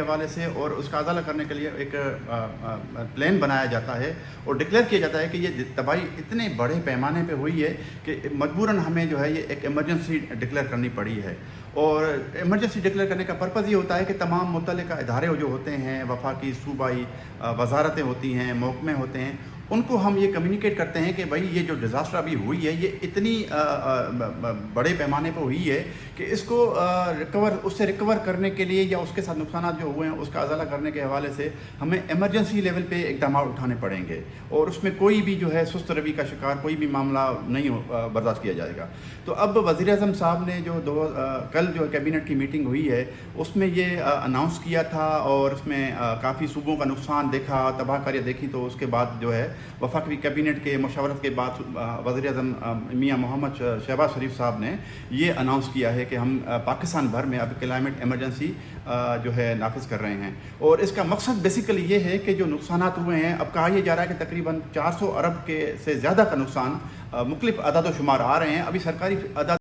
حوالے سے اور اس کا ازالہ کرنے کے لیے ایک پلان بنایا جاتا ہے اور ڈکلیئر کیا جاتا ہے کہ یہ تباہی اتنے بڑے پیمانے پہ ہوئی ہے کہ مجبوراً ہمیں جو ہے یہ ایک ایمرجنسی ڈکلیئر کرنی پڑی ہے۔ اور ایمرجنسی ڈکلیئر کرنے کا پرپز یہ ہوتا ہے کہ تمام متعلقہ ادارے جو ہوتے ہیں، وفاقی صوبائی وزارتیں ہوتی ہیں، محکمے ہوتے ہیں، ان کو ہم یہ کمیونیکیٹ کرتے ہیں کہ بھائی یہ جو ڈیزاسٹر ابھی ہوئی ہے یہ اتنی بڑے پیمانے پہ ہوئی ہے کہ اس کو اس سے ریکور کرنے کے لیے یا اس کے ساتھ نقصانات جو ہوئے ہیں اس کا ازالہ کرنے کے حوالے سے ہمیں ایمرجنسی لیول پہ اقدامات اٹھانے پڑیں گے، اور اس میں کوئی بھی جو ہے سست روی کا شکار کوئی بھی معاملہ نہیں برداشت کیا جائے گا۔ تو اب وزیر اعظم صاحب نے جو کل جو کیبنٹ کی میٹنگ ہوئی ہے اس میں یہ اناؤنس کیا تھا، اور اس میں کافی صوبوں کا نقصان دیکھا، تباہ کاریاں دیکھی، تو اس کے بعد جو ہے وفاقی کیبنٹ کے مشاورت کے بعد وزیر اعظم میاں محمد شہباز شریف صاحب نے یہ اناؤنس کیا ہے کہ ہم پاکستان بھر میں اب کلائمیٹ ایمرجنسی جو ہے نافذ کر رہے ہیں۔ اور اس کا مقصد بیسیکلی یہ ہے کہ جو نقصانات ہوئے ہیں، اب کہا یہ جا رہا ہے کہ تقریباً 400 ارب کے سے زیادہ کا نقصان، مختلف اعداد و شمار آ رہے ہیں، ابھی سرکاری اعداد